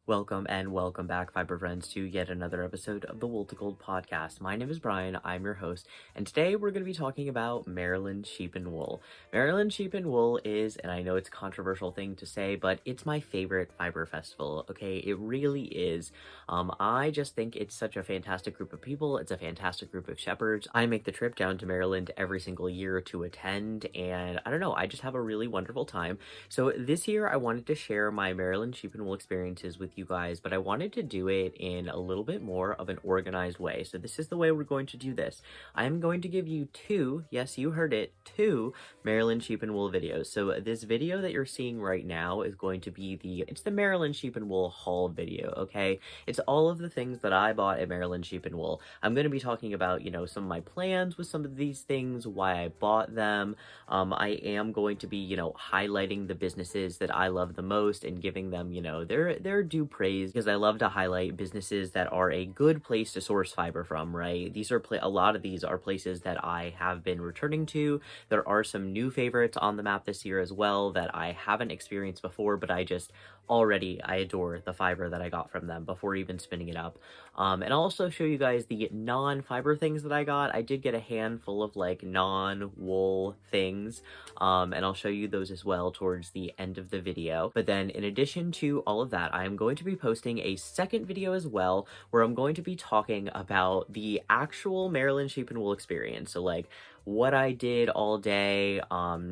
Welcome back, fiber friends, to yet another episode of the Wool to Gold podcast. My name is Brian, I'm your host, and today we're going to be talking about Maryland sheep and wool. Maryland sheep and wool is, and I know it's a controversial thing to say, but it's my favorite fiber festival, okay? It really is. I just think it's such a fantastic group of people. It's a fantastic group of shepherds. I make the trip down to Maryland every single year to attend, and I don't know, I just have a really wonderful time. So this year I wanted to share my Maryland sheep and wool experiences with you guys, but I wanted to do it in a little bit more of an organized way. So this is the way we're going to do this. I'm going to give you two, yes, you heard it, two Maryland sheep and wool videos. So this video that you're seeing right now is going to be it's the Maryland sheep and wool haul video, okay? It's all of the things that I bought at Maryland sheep and wool. I'm going to be talking about, some of my plans with some of these things, why I bought them. I am going to be, highlighting the businesses that I love the most and giving them, their due praise, because I love to highlight businesses that are a good place to source fiber from, right? A lot of these are places that I have been returning to. There are some new favorites on the map this year as well that I haven't experienced before, but I adore the fiber that I got from them before even spinning it up. And I'll also show you guys the non-fiber things that I got. I did get a handful of non-wool things, and I'll show you those as well towards the end of the video. But then in addition to all of that, I am going to be posting a second video as well, where I'm going to be talking about the actual Maryland sheep and wool experience. So what I did all day,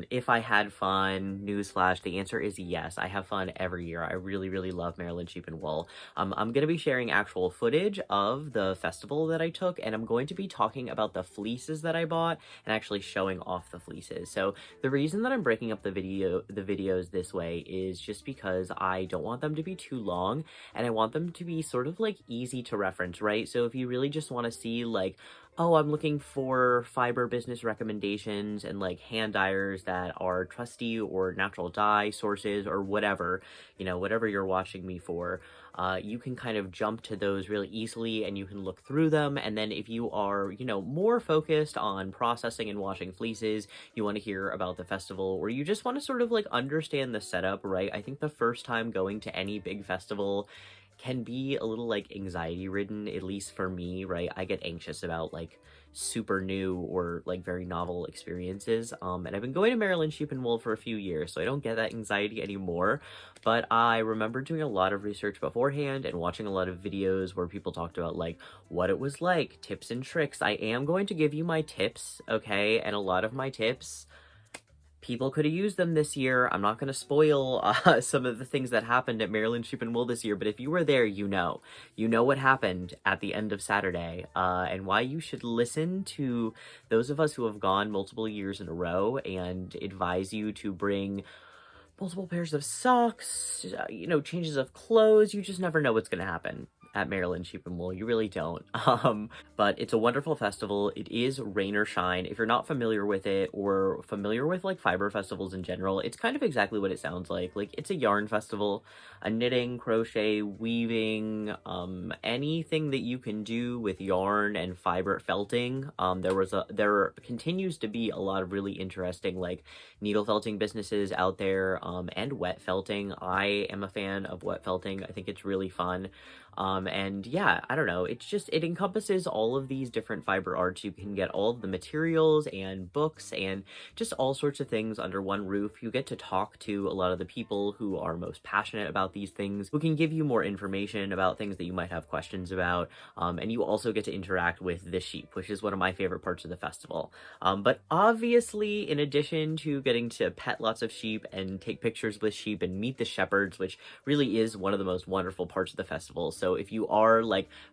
if I had fun. Newsflash, the answer is yes, I have fun every year. I really, really love Maryland sheep and wool. I'm going to be sharing actual footage of the festival that I took, and I'm going to be talking about the fleeces that I bought and actually showing off the fleeces. So the reason that I'm breaking up the videos this way is just because I don't want them to be too long, and I want them to be sort of easy to reference, right? So if you really just want to see oh, I'm looking for fiber business recommendations and hand dyers that are trusty or natural dye sources or whatever, whatever you're watching me for, you can kind of jump to those really easily and you can look through them. And then if you are, more focused on processing and washing fleeces, you want to hear about the festival, or you just want to sort of understand the setup, right? I think the first time going to any big festival can be a little anxiety ridden, at least for me, right? I get anxious about super new or very novel experiences. And I've been going to Maryland sheep and wool for a few years, so I don't get that anxiety anymore. But I remember doing a lot of research beforehand and watching a lot of videos where people talked about what it was like, tips and tricks. I am going to give you my tips, okay? And a lot of my tips, people could have used them this year. I'm not going to spoil some of the things that happened at Maryland sheep and wool this year, but if you were there, you know what happened at the end of Saturday, and why you should listen to those of us who have gone multiple years in a row and advise you to bring multiple pairs of socks, changes of clothes. You just never know what's going to happen at Maryland sheep and wool. You really don't. But it's a wonderful festival. It is rain or shine. If you're not familiar with it or familiar with fiber festivals in general, it's kind of exactly what it sounds like. It's a yarn festival, a knitting, crochet, weaving, anything that you can do with yarn and fiber felting. There continues to be a lot of really interesting needle felting businesses out there, and wet felting. I am a fan of wet felting. I think it's really fun. And yeah, I don't know, it encompasses all of these different fiber arts. You can get all of the materials and books and just all sorts of things under one roof. You get to talk to a lot of the people who are most passionate about these things, who can give you more information about things that you might have questions about. And you also get to interact with the sheep, which is one of my favorite parts of the festival. But obviously, in addition to getting to pet lots of sheep and take pictures with sheep and meet the shepherds, which really is one of the most wonderful parts of the festival. So if you are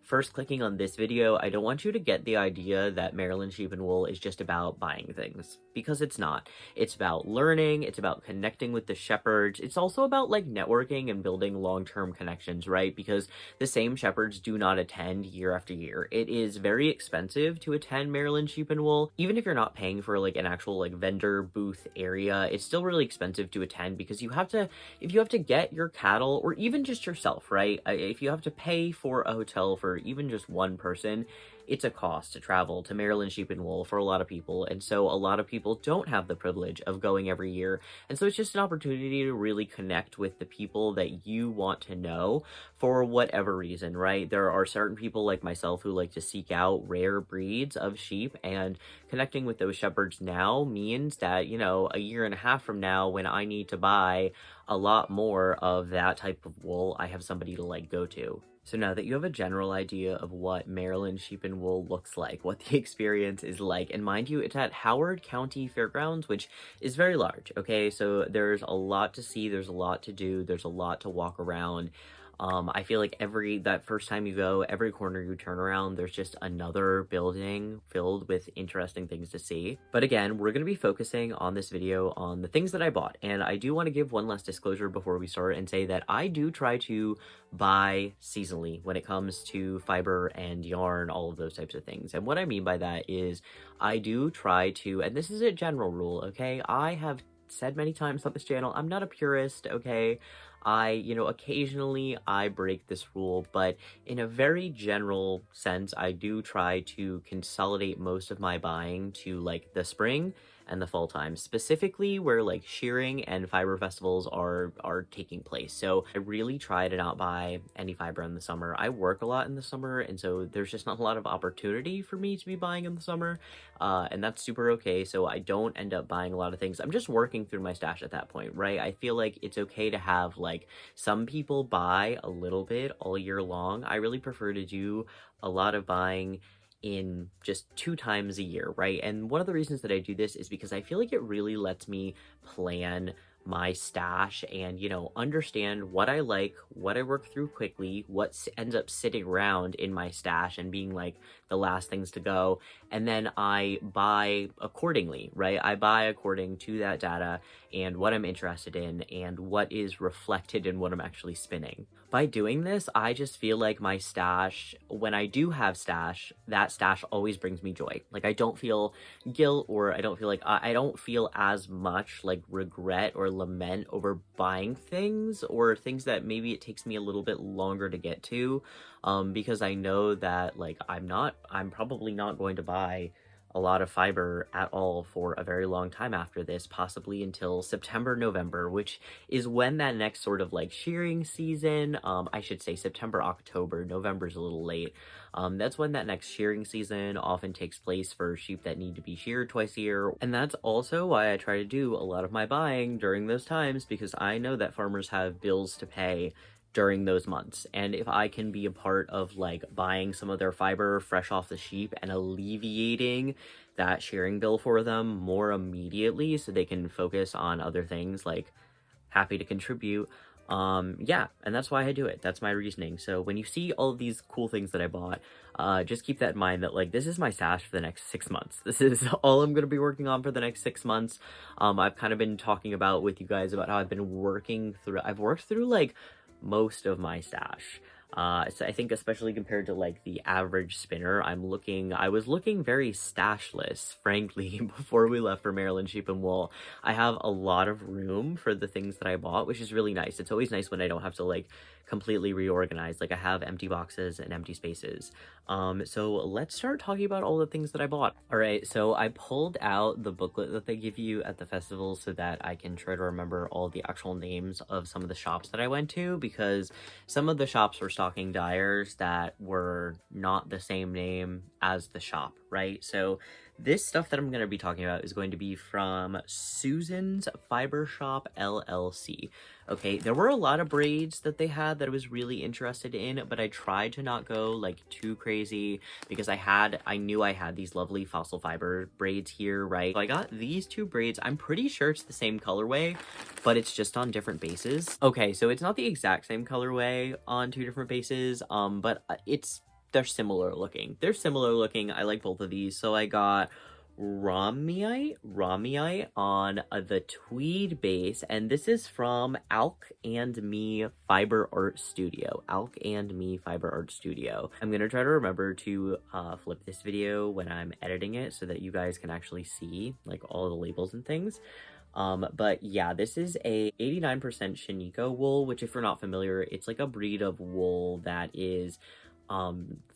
first clicking on this video, I don't want you to get the idea that Maryland sheep and wool is just about buying things, because it's not. It's about learning, it's about connecting with the shepherds. It's also about networking and building long-term connections, right? Because the same shepherds do not attend year after year. It is very expensive to attend Maryland sheep and wool. Even if you're not paying for an actual vendor booth area, it's still really expensive to attend, because if you have to get your cattle, or even just yourself, right? If you have to pay for a hotel for even just one person, it's a cost to travel to Maryland Sheep and Wool for a lot of people, and so a lot of people don't have the privilege of going every year, and so it's just an opportunity to really connect with the people that you want to know for whatever reason, right? There are certain people like myself who like to seek out rare breeds of sheep, and connecting with those shepherds now means that, you know, a year and a half from now, when I need to buy a lot more of that type of wool, I have somebody to like go to. So now that you have a general idea of what Maryland Sheep and Wool looks like, what the experience is like, and mind you, it's at Howard County Fairgrounds, which is very large, okay? So there's a lot to see, there's a lot to do, there's a lot to walk around. I feel like that first time you go, every corner you turn around, there's just another building filled with interesting things to see. But again, we're going to be focusing on this video on the things that I bought. And I do want to give one last disclosure before we start and say that I do try to buy seasonally when it comes to fiber and yarn, all of those types of things. And what I mean by that is I do try to, and this is a general rule, okay? I have said many times on this channel, I'm not a purist, okay? Occasionally I break this rule, but in a very general sense, I do try to consolidate most of my buying to like the spring and the fall time, specifically where like shearing and fiber festivals are taking place. So I really try to not buy any fiber in the summer. I work a lot in the summer, and so there's just not a lot of opportunity for me to be buying in the summer, and that's super okay. So I don't end up buying a lot of things. I'm just working through my stash at that point, right? I feel like it's okay to have like some people buy a little bit all year long. I really prefer to do a lot of buying in just 2 times a year, right? And one of the reasons that I do this is because I feel like it really lets me plan my stash and, you know, understand what I like, what I work through quickly, what ends up sitting around in my stash and being like the last things to go. And then I buy accordingly, right? I buy according to that data and what I'm interested in and what is reflected in what I'm actually spinning. By doing this, I just feel like my stash, when I do have stash, that stash always brings me joy. Like I don't feel guilt, or I don't feel like I don't feel as much like regret or lament over buying things, or things that maybe it takes me a little bit longer to get to, because I know that like I'm probably not going to buy a lot of fiber at all for a very long time after this, possibly until September, November, which is when that next sort of like shearing season, I should say September, October, November's a little late. That's when that next shearing season often takes place for sheep that need to be sheared twice a year. And that's also why I try to do a lot of my buying during those times, because I know that farmers have bills to pay during those months. And if I can be a part of like buying some of their fiber fresh off the sheep and alleviating that shearing bill for them more immediately so they can focus on other things, like happy to contribute. Yeah, and that's why I do it. That's my reasoning. So when you see all of these cool things that I bought, just keep that in mind, that like this is my stash for the next 6 months. This is all I'm going to be working on for the next 6 months. I've kind of been talking about with you guys about how I've worked through like most of my stash. So I think especially compared to like the average spinner, I was looking very stashless, frankly, before we left for Maryland Sheep and Wool. I have a lot of room for the things that I bought, which is really nice. It's always nice when I don't have to like completely reorganize. Like I have empty boxes and empty spaces. So let's start talking about all the things that I bought. All right, so I pulled out the booklet that they give you at the festival so that I can try to remember all the actual names of some of the shops that I went to, because some of the shops were stocking dyers that were not the same name as the shop, right? So this stuff that I'm going to be talking about is going to be from Susan's Fiber Shop LLC. Okay, there were a lot of braids that they had that I was really interested in, but I tried to not go like too crazy because I knew I had these lovely fossil fiber braids here, right? So I got these 2 braids. I'm pretty sure it's the same colorway, but it's just on different bases. Okay, so it's not the exact same colorway on 2 different bases, but they're similar looking. I like both of these. So I got Ramiite on the tweed base, and this is from Alk and Me Fiber Art Studio. I'm gonna try to remember to flip this video when I'm editing it so that you guys can actually see like all the labels and things. But yeah, this is a 89% Shiniko wool, which if you're not familiar, it's like a breed of wool that is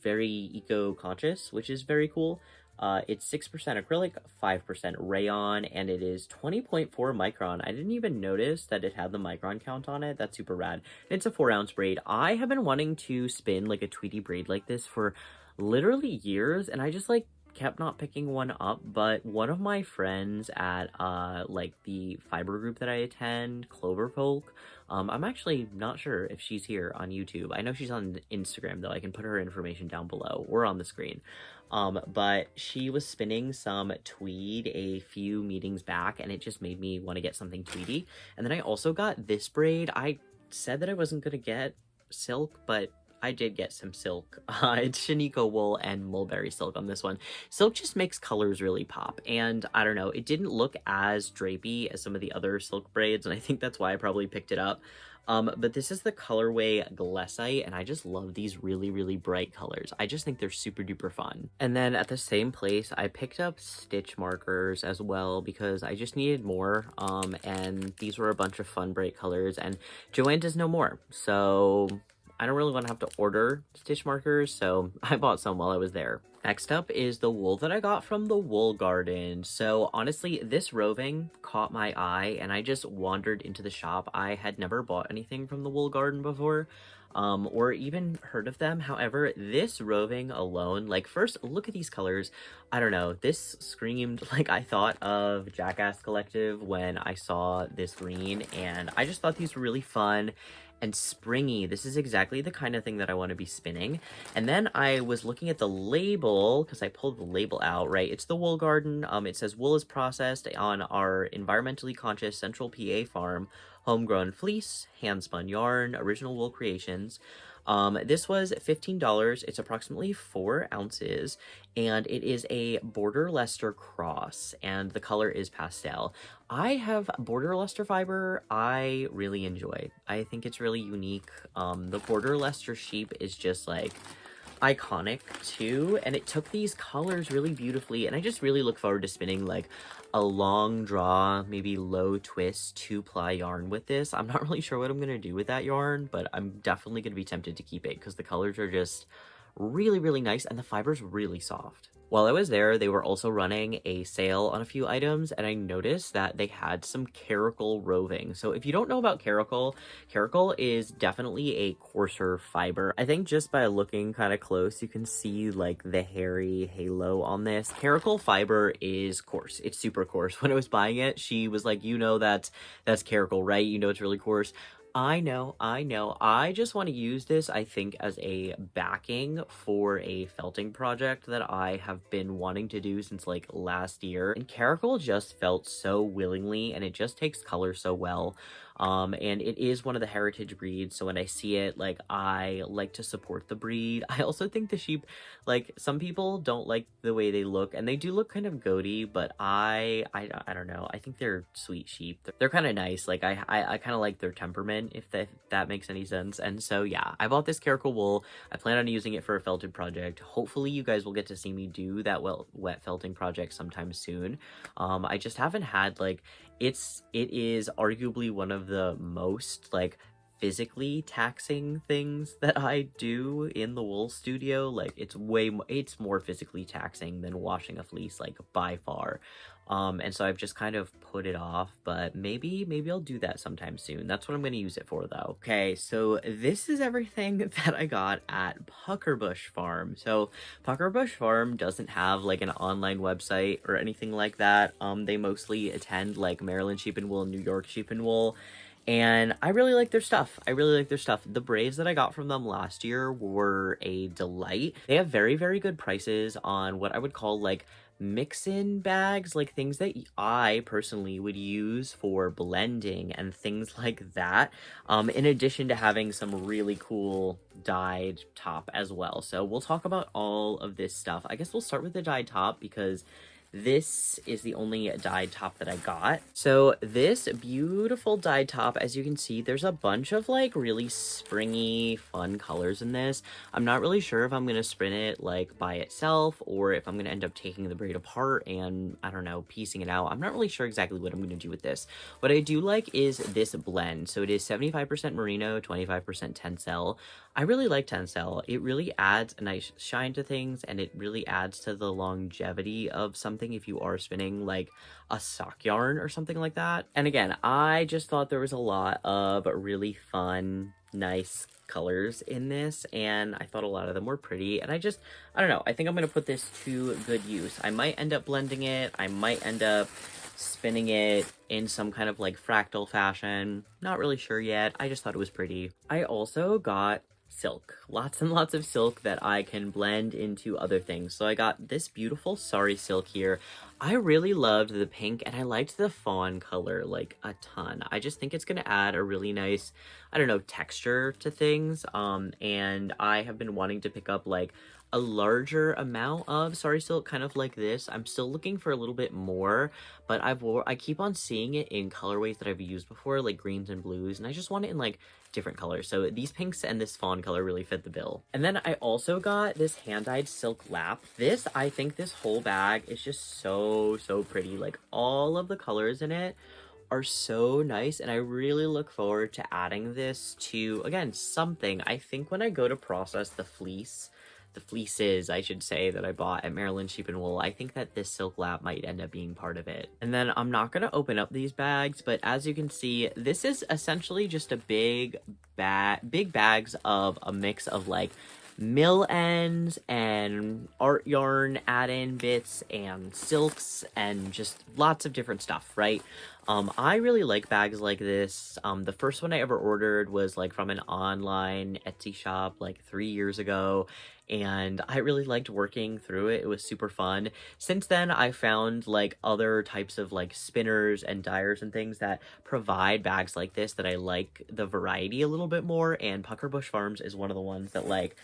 very eco-conscious, which is very cool. It's 6% acrylic, 5% rayon, and it is 20.4 micron. I didn't even notice that it had the micron count on it. That's super rad. It's a 4-ounce braid. I have been wanting to spin like a tweedy braid like this for literally years, and I just like kept not picking one up. But one of my friends at like the fiber group that I attend, Cloverfolk, I'm actually not sure if she's here on YouTube. I know she's on Instagram though. I can put her information down below or on the screen. But she was spinning some tweed a few meetings back, and it just made me want to get something tweedy. And then I also got this braid. I said that I wasn't gonna get silk, but I did get some silk. It's Shiniko wool and mulberry silk on this one. Silk just makes colors really pop, and I don't know, it didn't look as drapey as some of the other silk braids, and I think that's why I probably picked it up. But this is the colorway Glessite, and I just love these really, really bright colors. I just think they're super duper fun. And then at the same place, I picked up stitch markers as well because I just needed more. And these were a bunch of fun bright colors, and Joanne does no more. So I don't really want to have to order stitch markers, so I bought some while I was there. Next up is the wool that I got from the Wool Garden. So honestly, this roving caught my eye, and I just wandered into the shop. I had never bought anything from the Wool Garden before, or even heard of them. However, this roving alone, like, first, look at these colors. I don't know, this screamed like I thought of Jackass Collective when I saw this green, and I just thought these were really fun and springy. This is exactly the kind of thing that I want to be spinning. And then I was looking at the label, because I pulled the label out, right? It's the Wool Garden. It says wool is processed on our environmentally conscious Central PA farm, homegrown fleece, hand spun yarn, original wool creations. This was $15. It's approximately 4 ounces, and it is a Border Leicester cross, and the color is pastel. I have Border Leicester fiber I really enjoy. I think it's really unique. The Border Leicester sheep is just like iconic too, and it took these colors really beautifully, and I just really look forward to spinning like a long draw, maybe low twist 2-ply yarn with this. I'm not really sure what I'm gonna do with that yarn, but I'm definitely gonna be tempted to keep it because the colors are just really, really nice, and the fiber's really soft. While I was there, they were also running a sale on a few items, and I noticed that they had some caracal roving. So if you don't know about caracal, caracal is definitely a coarser fiber. I think just by looking kind of close, you can see like the hairy halo on this. Caracal fiber is coarse. It's super coarse. When I was buying it, she was like, you know, that's caracal, right? You know, it's really coarse. I know. I just want to use this, I think, as a backing for a felting project that I have been wanting to do since like last year. And caracal just felt so willingly, and it just takes color so well. And it is one of the heritage breeds, so when I see it, like, I like to support the breed. I also think the sheep, like, some people don't like the way they look, and they do look kind of goaty, but I don't know, I think they're sweet sheep. They're kind of nice. Like, I kind of like their temperament, if that makes any sense. And so yeah, I bought this caracal wool. I plan on using it for a felted project. Hopefully you guys will get to see me do that wet felting project sometime soon. I just haven't had, like, it is arguably one of the most like physically taxing things that I do in the wool studio. Like, it's more physically taxing than washing a fleece, like, by far. And so I've just kind of put it off, but maybe I'll do that sometime soon. That's what I'm going to use it for, though. Okay, so this is everything that I got at Puckerbush Farm. So Puckerbush Farm doesn't have like an online website or anything like that. They mostly attend like Maryland Sheep and Wool, New York Sheep and Wool. And I really like their stuff. The braids that I got from them last year were a delight. They have very, very good prices on what I would call like mix-in bags, like things that I personally would use for blending and things like that, in addition to having some really cool dyed top as well. So we'll talk about all of this stuff. I guess we'll start with the dyed top because this is the only dyed top that I got. So this beautiful dyed top, as you can see, there's a bunch of like really springy, fun colors in this. I'm not really sure if I'm going to spin it like by itself or if I'm going to end up taking the braid apart and, I don't know, piecing it out. I'm not really sure exactly what I'm going to do with this. What I do like is this blend. So it is 75% merino, 25% tencel. I really like tencel. It really adds a nice shine to things, and it really adds to the longevity of something if you are spinning like a sock yarn or something like that. And again, I just thought there was a lot of really fun, nice colors in this, and I thought a lot of them were pretty, and I don't know, I think I'm gonna put this to good use. I might end up blending it, I might end up spinning it in some kind of like fractal fashion, not really sure yet. I just thought it was pretty. I also got silk, lots and lots of silk that I can blend into other things. So I got this beautiful sari silk here. I really loved the pink, and I liked the fawn color like a ton. I just think it's gonna add a really nice, I don't know, texture to things. And I have been wanting to pick up like a larger amount of sari silk, kind of like this. I'm still looking for a little bit more, but I keep on seeing it in colorways that I've used before, like greens and blues, and I just want it in like different colors. So these pinks and this fawn color really fit the bill. And then I also got this hand-dyed silk lap. I think this whole bag is just so pretty. Like all of the colors in it are so nice, and I really look forward to adding this to, again, something. I think when I go to process the fleeces, I should say, that I bought at Maryland Sheep and Wool, I think that this silk lap might end up being part of it. And then I'm not going to open up these bags, but as you can see, this is essentially just a big bags of a mix of like mill ends and art yarn add-in bits and silks and just lots of different stuff, right? I really like bags like this. The first one I ever ordered was like from an online Etsy shop like 3 years ago, and I really liked working through it. It was super fun. Since then, I found like other types of like spinners and dyers and things that provide bags like this that I like the variety a little bit more, and Puckerbush Farms is one of the ones that like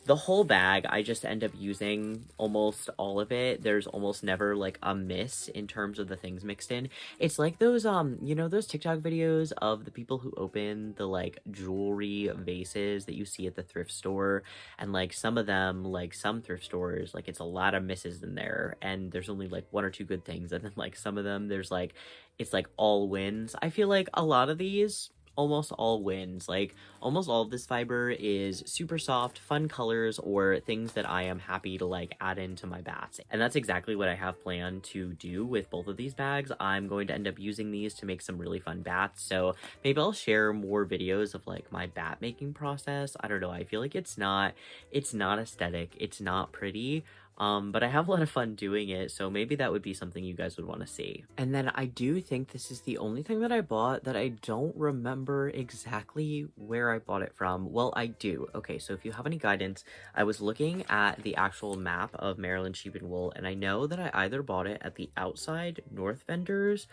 the whole bag, I just end up using almost all of it. There's almost never like a miss in terms of the things mixed in. It's like those, you know, those TikTok videos of the people who open the like jewelry vases that you see at the thrift store. And like some of them, like some thrift stores, like it's a lot of misses in there, and there's only like 1 or 2 good things. And then like some of them, there's like, it's like all wins. I feel like a lot of these, almost all wins. Like almost all of this fiber is super soft, fun colors, or things that I am happy to like add into my bats. And that's exactly what I have planned to do with both of these bags. I'm going to end up using these to make some really fun bats. So maybe I'll share more videos of like my bat making process. I don't know. I feel like it's not aesthetic. It's not pretty. But I have a lot of fun doing it, so maybe that would be something you guys would want to see. And then I do think this is the only thing that I bought that I don't remember exactly where I bought it from. Well, I do. Okay, so if you have any guidance, I was looking at the actual map of Maryland Sheep and Wool, and I know that I either bought it at the outside north vendors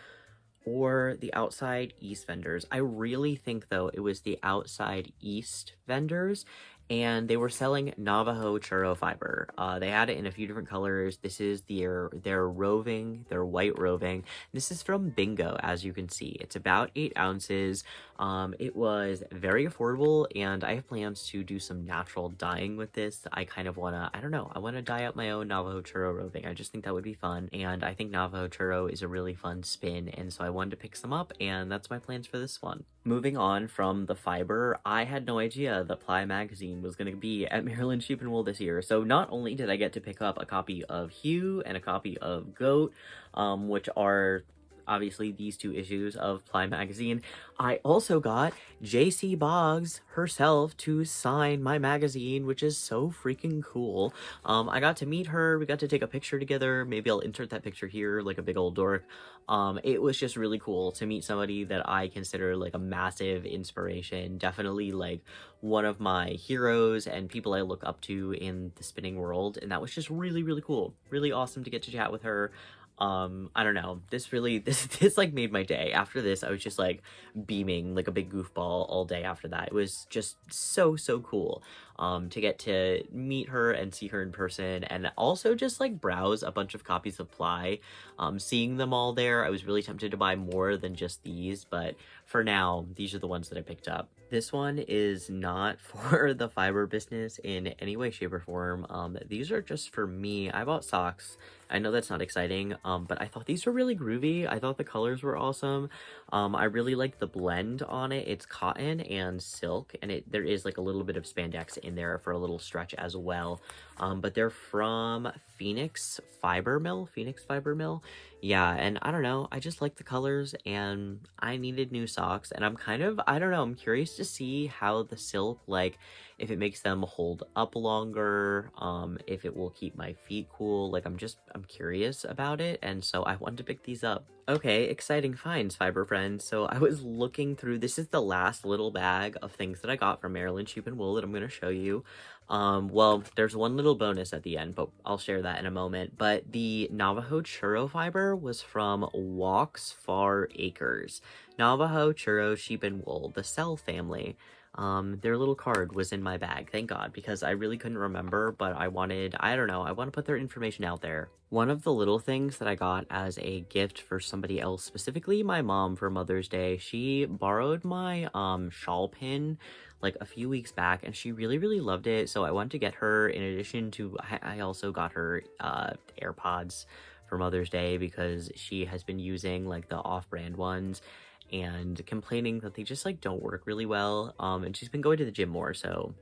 or the outside east vendors. I really think, though, it was the outside east vendors, and they were selling Navajo churro fiber. They had it in a few different colors. This is their roving, their white roving. This is from Bingo, as you can see. It's about 8 ounces. It was very affordable, and I have plans to do some natural dyeing with this. I kind of want to, I don't know, I want to dye up my own Navajo churro roving. I just think that would be fun, and I think Navajo churro is a really fun spin, and so I wanted to pick some up, and that's my plans for this one. Moving on from the fiber, I had no idea that Ply Magazine was going to be at Maryland Sheep and Wool this year. So not only did I get to pick up a copy of Hue and a copy of Goat, which are obviously these 2 issues of Ply Magazine, I also got JC Boggs herself to sign my magazine, which is so freaking cool. I got to meet her, we got to take a picture together. Maybe I'll insert that picture here like a big old dork. It was just really cool to meet somebody that I consider like a massive inspiration, definitely like one of my heroes and people I look up to in the spinning world, and that was just really cool, really awesome to get to chat with her. I don't know, this like made my day. After this, I was just like beaming like a big goofball all day after that. It was just so cool to get to meet her and see her in person, and also just like browse a bunch of copies of Ply. Seeing them all there, I was really tempted to buy more than just these, but for now, these are the ones that I picked up. This one is not for the fiber business in any way, shape, or form. These are just for me. I bought socks. I know that's not exciting, but I thought these were really groovy. I thought the colors were awesome. I really like the blend on it. It's cotton and silk, and there is like a little bit of spandex in there for a little stretch as well. But they're from Phoenix Fiber Mill. Yeah, and I don't know, I just like the colors, and I needed new socks, and I don't know, I'm curious to see how the silk, like, if it makes them hold up longer, if it will keep my feet cool. Like, I'm curious about it, and so I wanted to pick these up. Okay, exciting finds, fiber friends. So I was looking through, this is the last little bag of things that I got from Maryland Sheep and Wool that I'm going to show you. Well, there's one little bonus at the end, but I'll share that in a moment. But the Navajo Churro fiber was from Walks Far Acres. Navajo Churro Sheep and Wool, the Cell family. Their little card was in my bag, thank God, because I really couldn't remember, but I want to put their information out there. One of the little things that I got as a gift for somebody else, specifically my mom for Mother's Day, she borrowed my shawl pin like a few weeks back, and she really, really loved it. So I wanted to get her, in addition to, I also got her AirPods for Mother's Day because she has been using like the off-brand ones and complaining that they just like don't work really well. And she's been going to the gym more, so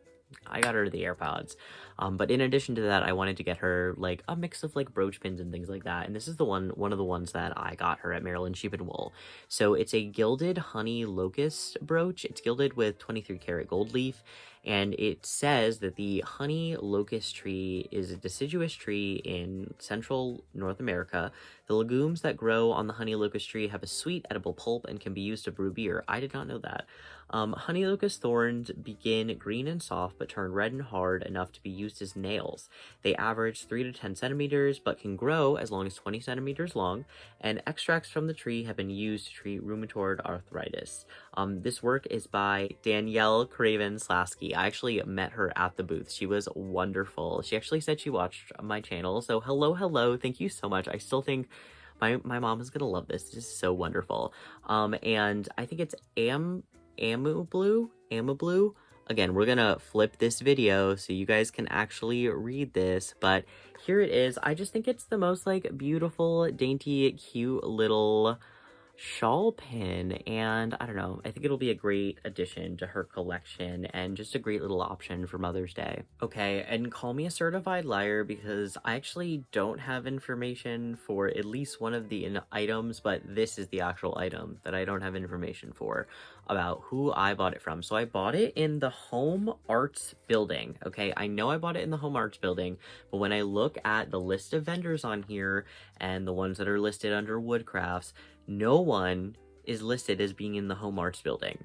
I got her the AirPods. But in addition to that, I wanted to get her like a mix of like brooch pins and things like that. And this is one of the ones that I got her at Maryland Sheep and Wool. So it's a gilded honey locust brooch. It's gilded with 23 karat gold leaf. And it says that the honey locust tree is a deciduous tree in central North America. The legumes that grow on the honey locust tree have a sweet edible pulp and can be used to brew beer. I did not know that. Honey locust thorns begin green and soft, but turn red and hard enough to be used as nails. They average 3 to 10 centimeters, but can grow as long as 20 centimeters long, and extracts from the tree have been used to treat rheumatoid arthritis. This work is by Danielle Craven-Slasky. I actually met her at the booth. She was wonderful. She actually said she watched my channel, so hello, thank you so much. I still think my mom is gonna love this. This is so wonderful. And I think it's Amu Blue. Again, we're gonna flip this video so you guys can actually read this, but here it is. I just think it's the most like beautiful, dainty, cute little shawl pin, and I don't know, I think it'll be a great addition to her collection and just a great little option for Mother's Day. Okay, and call me a certified liar because I actually don't have information for at least one of the items, but this is the actual item that I don't have information for about who I bought it from. So I bought it in the Home Arts building. Okay, I know I bought it in the Home Arts building, but when I look at the list of vendors on here and the ones that are listed under Woodcrafts, no one is listed as being in the Home Arts building.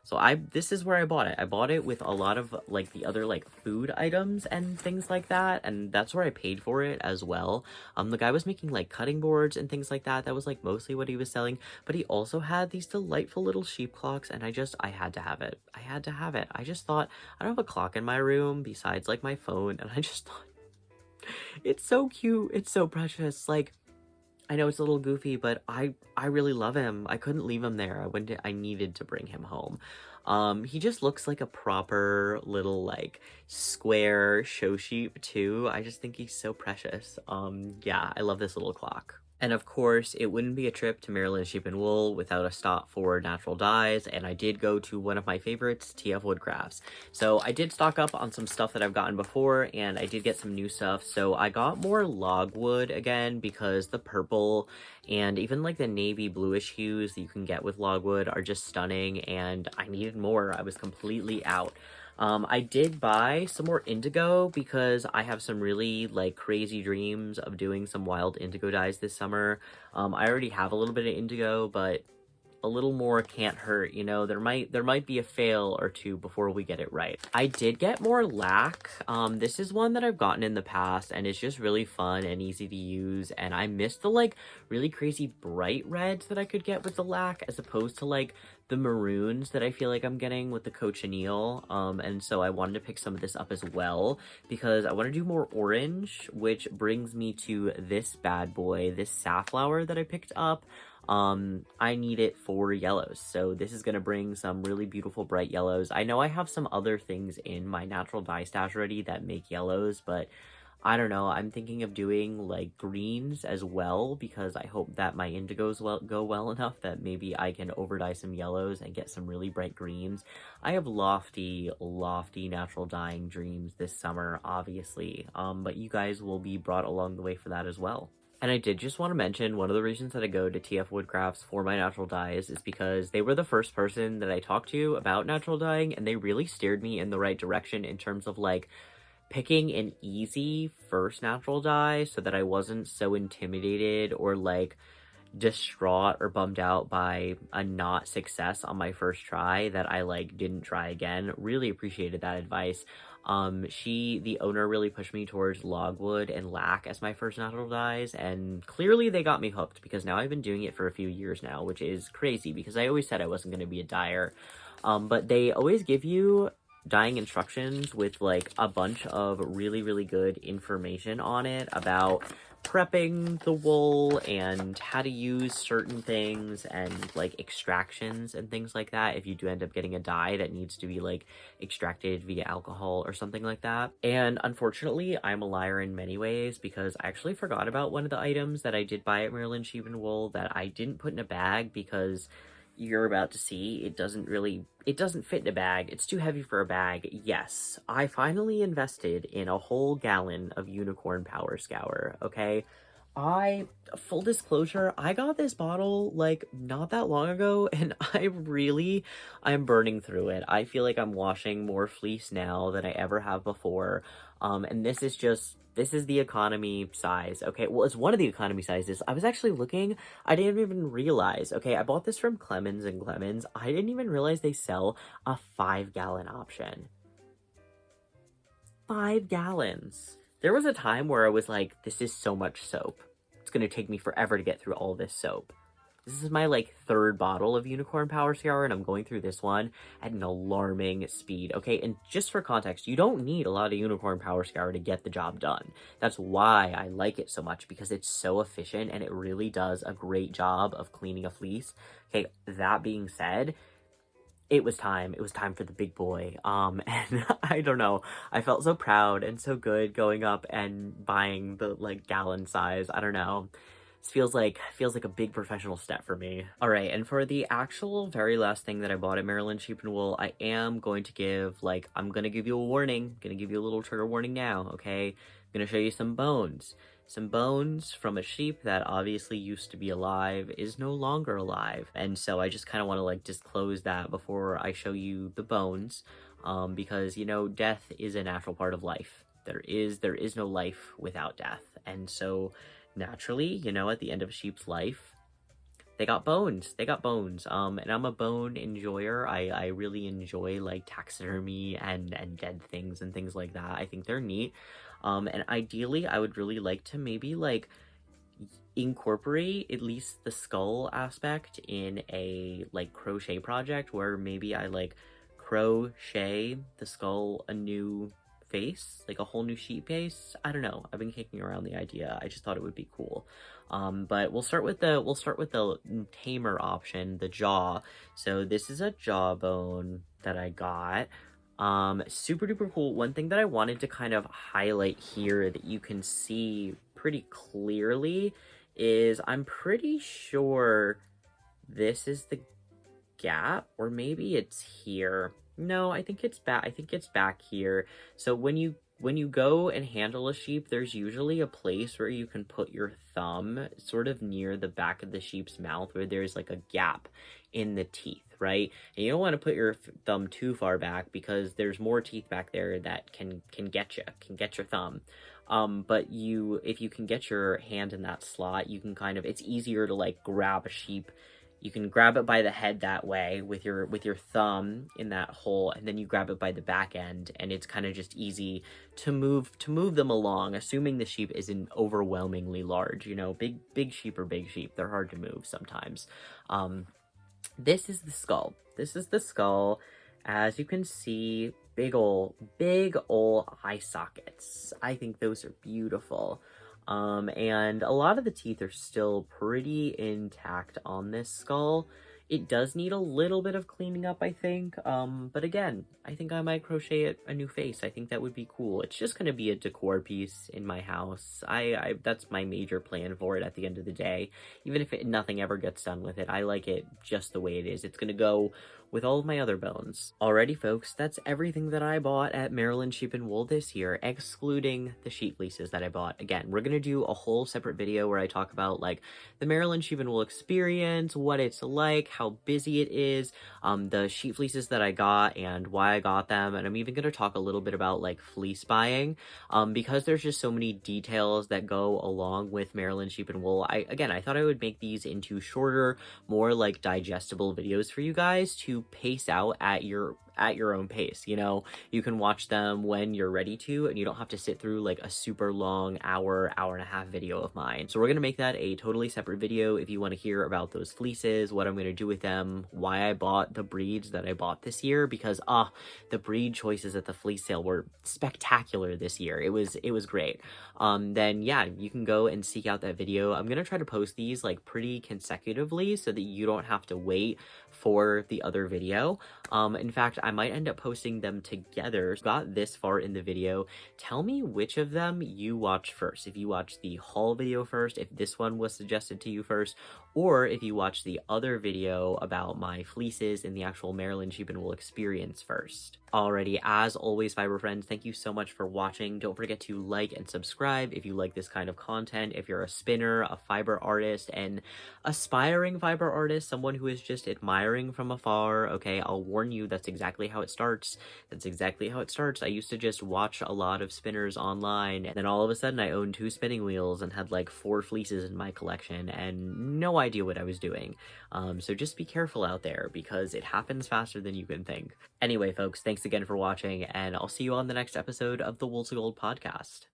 So this is where I bought it. I bought it with a lot of like the other like food items and things like that, and that's where I paid for it as well. The guy was making like cutting boards and things like that. That was like mostly what he was selling, but he also had these delightful little sheep clocks, and I had to have it. I just thought, I don't have a clock in my room besides like my phone, and I just thought, it's so cute, it's so precious. Like, I know it's a little goofy, but I really love him. I couldn't leave him there. I needed to bring him home. He just looks like a proper little like square show sheep too. I just think he's so precious. Yeah, I love this little clock. And of course, it wouldn't be a trip to Maryland Sheep and Wool without a stop for natural dyes, and I did go to one of my favorites, TF Woodcrafts. So I did stock up on some stuff that I've gotten before, and I did get some new stuff. So I got more logwood again because the purple and even like the navy bluish hues that you can get with logwood are just stunning, and I needed more. I was completely out. I did buy some more indigo because I have some really like crazy dreams of doing some wild indigo dyes this summer. I already have a little bit of indigo, but a little more can't hurt, you know. There might be a fail or two before we get it right. I did get more lac. This is one that I've gotten in the past, and it's just really fun and easy to use, and I miss the like really crazy bright reds that I could get with the lac as opposed to like the maroons that I feel like I'm getting with the cochineal. And so I wanted to pick some of this up as well because I want to do more orange, which brings me to this bad boy, this safflower that I picked up. I need it for yellows. So this is going to bring some really beautiful bright yellows. I know I have some other things in my natural dye stash already that make yellows, but I don't know, I'm thinking of doing like greens as well, because I hope that my indigos go well enough that maybe I can over dye some yellows and get some really bright greens. I have lofty natural dyeing dreams this summer, obviously, but you guys will be brought along the way for that as well. And I did just want to mention, one of the reasons that I go to TF Woodcrafts for my natural dyes is because they were the first person that I talked to about natural dyeing, and they really steered me in the right direction in terms of like picking an easy first natural dye so that I wasn't so intimidated or like distraught or bummed out by a not success on my first try that I like didn't try again. Really appreciated that advice. The owner really pushed me towards logwood and lac as my first natural dyes, and clearly they got me hooked, because now I've been doing it for a few years now, which is crazy because I always said I wasn't going to be a dyer. But they always give you dyeing instructions with like a bunch of really good information on it about prepping the wool and how to use certain things and like extractions and things like that if you do end up getting a dye that needs to be like extracted via alcohol or something like that. And unfortunately, I'm a liar in many ways, because I actually forgot about one of the items that I did buy at Maryland Sheep and Wool that I didn't put in a bag, because you're about to see, it doesn't fit in a bag. It's too heavy for a bag. Yes, I finally invested in a whole gallon of Unicorn Power Scour, okay? Full disclosure, I got this bottle like not that long ago, and I'm burning through it. I feel like I'm washing more fleece now than I ever have before. And this is the economy size, okay? Well, it's one of the economy sizes. I was actually looking, I didn't even realize, okay, I bought this from Clemens and Clemens. I didn't even realize they sell a 5-gallon option. 5 gallons. There was a time where I was like, this is so much soap. It's gonna take me forever to get through all this soap. This is my like 3rd bottle of Unicorn Power Scour, and I'm going through this one at an alarming speed. Okay, and just for context, you don't need a lot of Unicorn Power Scour to get the job done. That's why I like it so much, because it's so efficient and it really does a great job of cleaning a fleece. Okay, that being said, it was time for the big boy. And I don't know, I felt so proud and so good going up and buying the like gallon size. I don't know. This feels like a big professional step for me. All right, and for the actual very last thing that I bought at Maryland Sheep and Wool, I am going to give, like, I'm gonna give you a warning. I'm gonna give you a little trigger warning now, okay? I'm gonna show you some bones. Some bones from a sheep that obviously used to be alive is no longer alive. And so I just kind of want to like disclose that before I show you the bones, because, you know, death is a natural part of life. There is no life without death. And so naturally, you know, at the end of a sheep's life, they got bones. And I'm a bone enjoyer. I really enjoy like taxidermy and dead things and things like that. I think they're neat. And ideally, I would really like to maybe like incorporate at least the skull aspect in a like crochet project, where maybe I like crochet the skull a new face, like a whole new sheep face. I don't know, I've been kicking around the idea. I just thought it would be cool. But we'll start with the tamer option, the jaw. So this is a jawbone that I got. Super duper cool. One thing that I wanted to kind of highlight here that you can see pretty clearly is, I'm pretty sure this is the gap, or maybe it's here. No, I think it's back here. So when you go and handle a sheep, there's usually a place where you can put your thumb sort of near the back of the sheep's mouth, where there's like a gap in the teeth, right? And you don't want to put your thumb too far back, because there's more teeth back there that can get your thumb. But if you can get your hand in that slot, you can kind of, it's easier to like grab a sheep. You can grab it by the head that way with your thumb in that hole, and then you grab it by the back end, and it's kind of just easy to move them along, assuming the sheep isn't overwhelmingly large. You know, big sheep are big sheep. They're hard to move sometimes. This is the skull. As you can see, big ol' eye sockets. I think those are beautiful. And a lot of the teeth are still pretty intact on this skull. It does need a little bit of cleaning up, I think, but again, I think I might crochet it a new face. I think that would be cool. It's just gonna be a decor piece in my house. That's my major plan for it at the end of the day. Even if nothing ever gets done with it, I like it just the way it is. It's gonna go with all of my other bones. Alrighty, folks, that's everything that I bought at Maryland Sheep and Wool this year, excluding the sheep fleeces that I bought. Again, we're gonna do a whole separate video where I talk about, like, the Maryland Sheep and Wool experience, what it's like, how busy it is, the sheep fleeces that I got and why I got them, and I'm even gonna talk a little bit about, like, fleece buying, because there's just so many details that go along with Maryland Sheep and Wool. I thought I would make these into shorter, more, like, digestible videos for you guys to pace out at your own pace. You know, you can watch them when you're ready to, and you don't have to sit through like a super long hour and a half video of mine. So we're gonna make that a totally separate video if you want to hear about those fleeces, what I'm gonna do with them, why I bought the breeds that I bought this year, because the breed choices at the fleece sale were spectacular this year. It was great. Then yeah, you can go and seek out that video. I'm gonna try to post these like pretty consecutively so that you don't have to wait for the other video. In fact, I might end up posting them together. Got this far in the video, tell me which of them you watched first. If you watched the haul video first, if this one was suggested to you first, or if you watched the other video about my fleeces and the actual Maryland Sheep and Wool experience first. Alrighty, as always, fiber friends, thank you so much for watching. Don't forget to like and subscribe if you like this kind of content. If you're a spinner, a fiber artist, an aspiring fiber artist, someone who is just admiring from afar, okay, I'll warn you, that's exactly how it starts. That's exactly how it starts. I used to just watch a lot of spinners online, and then all of a sudden I owned 2 spinning wheels and had like 4 fleeces in my collection and no idea what I was doing. So just be careful out there because it happens faster than you can think. Anyway, folks, thanks again for watching, and I'll see you on the next episode of the Wool to Gold podcast.